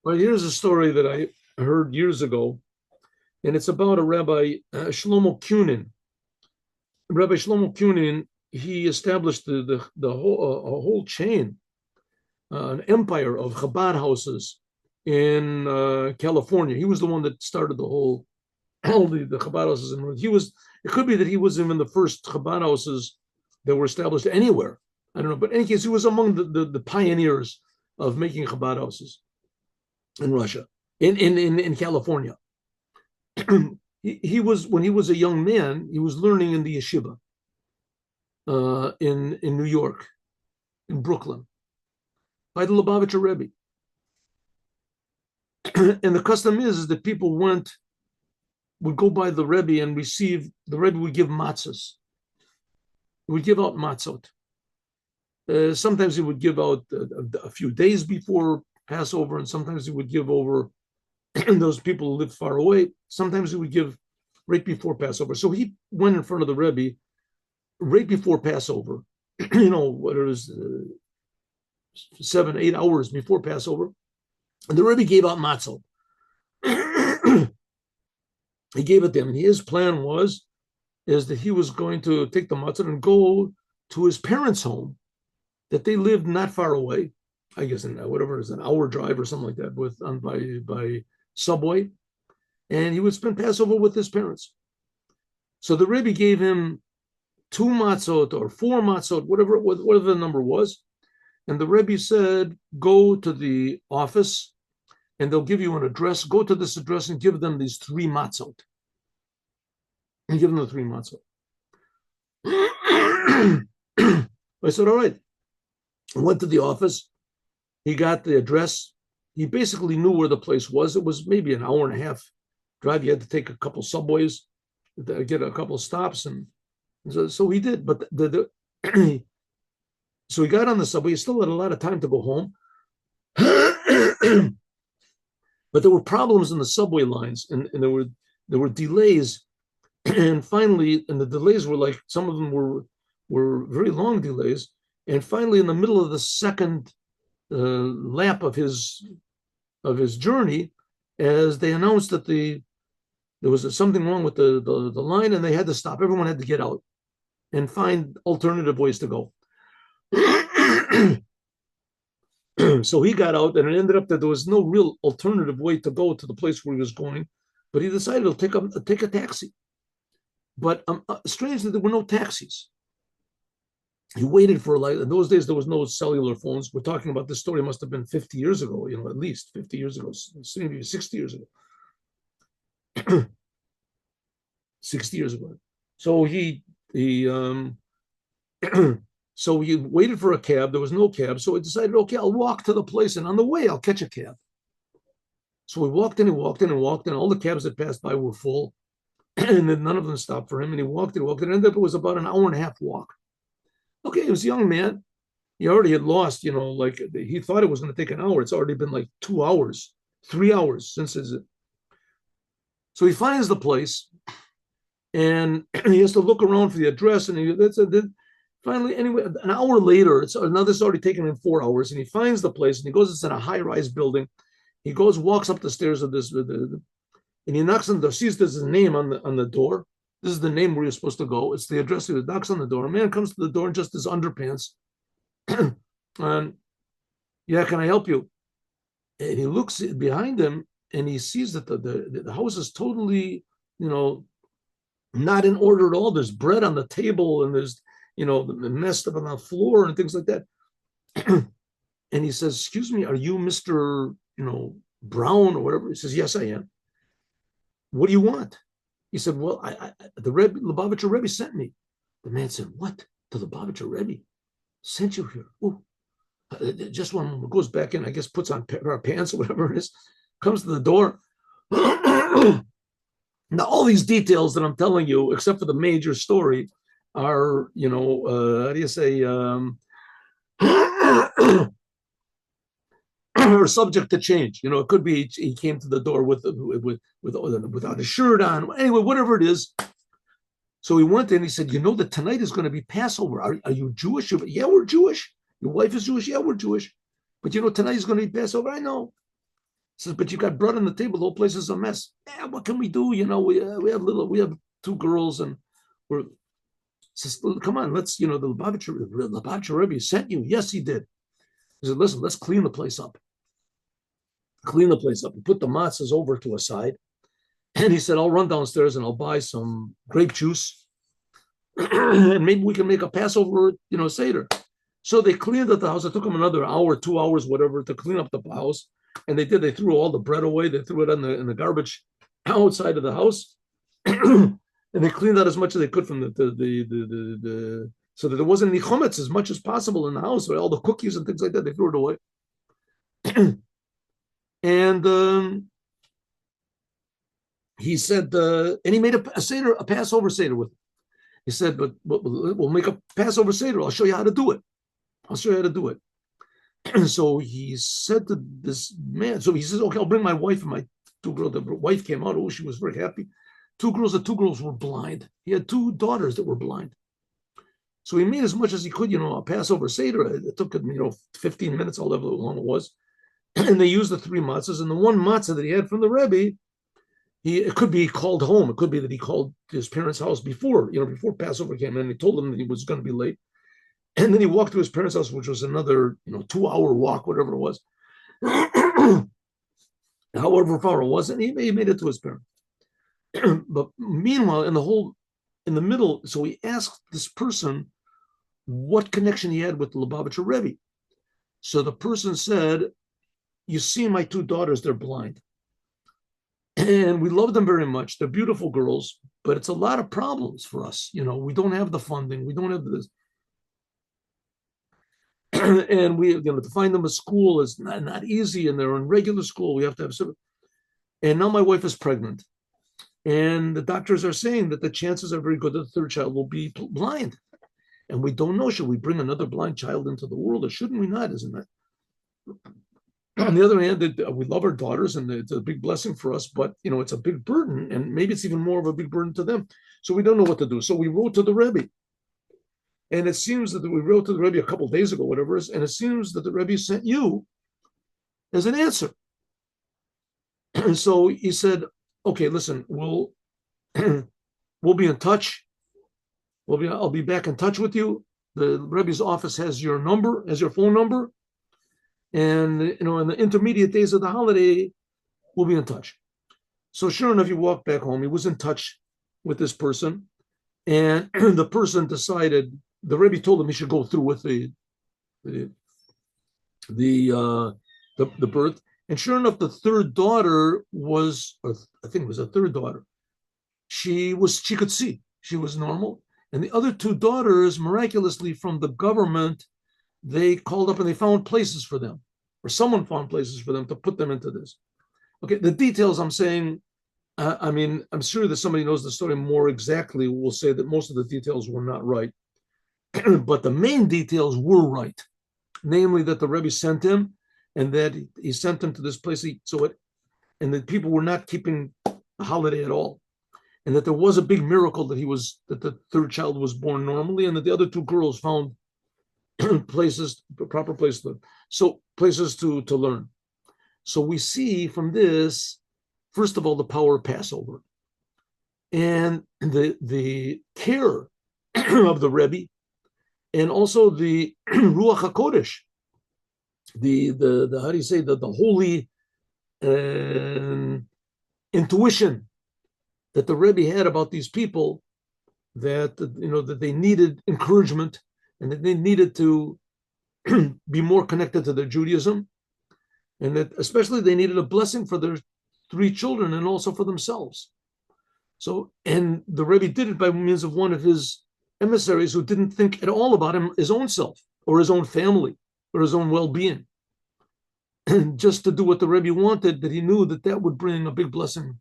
Well, here's a story that I heard years ago, and it's about a Rabbi Shlomo Kunin. Rabbi Shlomo Kunin, he established the whole a whole chain, an empire of Chabad houses in California. He was the one that started the whole all the Chabad houses. And he was. It could be that he was even the first Chabad houses that were established anywhere. I don't know, but in any case, he was among the pioneers of making Chabad houses in Russia, in California. He was when he was a young man, he was learning in the yeshiva in New York, in Brooklyn, by the Lubavitcher Rebbe. And the custom is that people would go by the Rebbe and receive. The Rebbe would give matzahs. He would give out matzot. Sometimes he would give out a few days before Passover, and sometimes he would give over those people who lived far away. Sometimes he would give right before Passover. So he went in front of the Rebbe right before Passover, what it is, 7, 8 hours before Passover. And the Rebbe gave out matzah. He gave it to him. And his plan is that he was going to take the matzah and go to his parents' home, that they lived not far away. I guess in whatever it is, an hour drive or something like that, by subway. And he would spend Passover with his parents. So the Rebbe gave him 2 matzot or 4 matzot, whatever the number was. And the Rebbe said, go to the office and they'll give you an address. Go to this address and give them these 3 matzot. And give them the 3 matzot. I said, all right. I went to the office. He got the address. He basically knew where the place was. It was maybe an hour and a half drive. You had to take a couple subways, get a couple stops, and so he did. But so he got on the subway. He still had a lot of time to go home, but there were problems in the subway lines, and there were delays, and finally, and the delays were like, some of them were very long delays, and finally, in the middle of the second lap of his journey, as they announced that there was something wrong with the line, and they had to stop. Everyone had to get out and find alternative ways to go. So he got out, and it ended up that there was no real alternative way to go to the place where he was going, but he decided to take a taxi. But strangely, there were no taxis. He waited for, like, in those days, there was no cellular phones. We're talking about this story must have been 50 years ago, at least 50 years ago, maybe 60 years ago. 60 years ago. So he so he waited for a cab. There was no cab. So he decided, okay, I'll walk to the place, and on the way, I'll catch a cab. So he walked in, all the cabs that passed by were full, and then none of them stopped for him. And he walked, and ended up, it was about an hour and a half walk. Okay, he was a young man. He already had lost, like he thought it was going to take an hour. It's already been like 2 hours, 3 hours since his. So he finds the place, and he has to look around for the address. And finally, anyway, an hour later, it's already taken him 4 hours, and he finds the place, and he goes, it's in a high-rise building. He walks up the stairs of this, and he knocks on the door, sees there's his name on the door. This is the name where you're supposed to go. It's the address. He knocks on the door. A man comes to the door in just his underpants. And, yeah, can I help you? And he looks behind him, and he sees that the house is totally, not in order at all. There's bread on the table, and there's, messed up on the floor and things like that. And he says, excuse me, are you Mr. Brown or whatever? He says, yes, I am. What do you want? He said, well, the Lubavitcher Rebbe sent me. The man said, what? The Lubavitcher Rebbe sent you here? Oh, just one moment. Goes back in, I guess, puts on pants or whatever it is, comes to the door. Now, all these details that I'm telling you, except for the major story, are, how do you say, are subject to change. It could be he came to the door without a shirt on. Anyway, whatever it is. So he went in. He said, that tonight is going to be Passover. Are you Jewish? Yeah, we're Jewish. Your wife is Jewish. Yeah, we're Jewish. But tonight is going to be Passover. I know. Says, but you got bread on the table. The whole place is a mess. Yeah, what can we do? We have two girls, and we're says, come on, let's the Lubavitcher Rebbe sent you. Yes, he did. He said, listen, let's clean the place up. Clean the place up. And put the matzahs over to a side. And he said, I'll run downstairs and I'll buy some grape juice, and maybe we can make a Passover, Seder. So they cleaned up the house. It took them another hour, 2 hours, whatever, to clean up the house. And they did. They threw all the bread away. They threw it in the garbage outside of the house, and they cleaned out as much as they could from the so that there wasn't any chametz as much as possible in the house. All the cookies and things like that, they threw it away. And he said, and he made a seder, a Passover seder with it. He said, but we'll make a Passover seder. I'll show you how to do it. I'll show you how to do it. So he said to this man, so he says, okay, I'll bring my wife and my two girls. The wife came out. Oh, she was very happy. The two girls were blind. He had two daughters that were blind. So he made as much as he could, a Passover Seder. It took him, 15 minutes, however long it was. And they used the three matzahs. And the one matzah that he had from the Rebbe, it could be called home. It could be that he called his parents' house before Passover came in. And he told them that he was going to be late. And then he walked to his parents' house, which was another, 2-hour walk, whatever it was. However far it was, and he made it to his parents. But meanwhile, in the middle, so he asked this person what connection he had with the Lubavitcher Rebbe. So the person said, you see my two daughters, they're blind. And we love them very much. They're beautiful girls, but it's a lot of problems for us. We don't have the funding. We don't have this. And we, to find them a school is not easy, and they're in regular school. We have to have some. And now my wife is pregnant, and the doctors are saying that the chances are very good that the third child will be blind, and we don't know. Should we bring another blind child into the world, or shouldn't we not? Isn't that? On the other hand, we love our daughters, and it's a big blessing for us. But it's a big burden, and maybe it's even more of a big burden to them. So we don't know what to do. So we wrote to the Rebbe. And it seems that we wrote to the Rebbe a couple of days ago, whatever it is, and it seems that the Rebbe sent you as an answer. And so he said, okay, listen, we'll be in touch. I'll be back in touch with you. The Rebbe's office has your number, has your phone number. And, in the intermediate days of the holiday, we'll be in touch. So sure enough, he walked back home. He was in touch with this person. And the person decided, the Rebbe told him he should go through with the birth. And sure enough, the third daughter was, or I think it was a third daughter. She could see. She was normal. And the other two daughters, miraculously from the government, they called up and they found places for them, or someone found places for them to put them into this. Okay, the details I'm saying, I'm sure that somebody knows the story more exactly will say that most of the details were not right. But the main details were right, namely that the Rebbe sent him, and that he sent him to this place. And that people were not keeping a holiday at all, and that there was a big miracle that the third child was born normally, and that the other two girls found proper places to learn. So we see from this, first of all, the power of Passover, and the care of the Rebbe, and also the Ruach HaKodesh, the how do you say, the holy intuition that the Rebbe had about these people, that that they needed encouragement, and that they needed to be more connected to their Judaism, and that especially they needed a blessing for their three children and also for themselves. So, and the Rebbe did it by means of one of his emissaries who didn't think at all about his own self or his own family or his own well-being, and just to do what the Rebbe wanted, that he knew that would bring a big blessing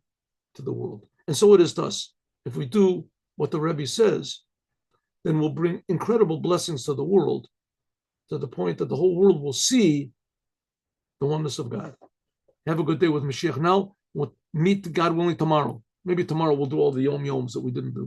to the world. And so it is to us. If we do what the Rebbe says, then we'll bring incredible blessings to the world, to the point that the whole world will see the oneness of God. Have a good day with Mashiach. Now, we'll meet, God willing, tomorrow. Maybe tomorrow we'll do all the yom-yoms that we didn't do.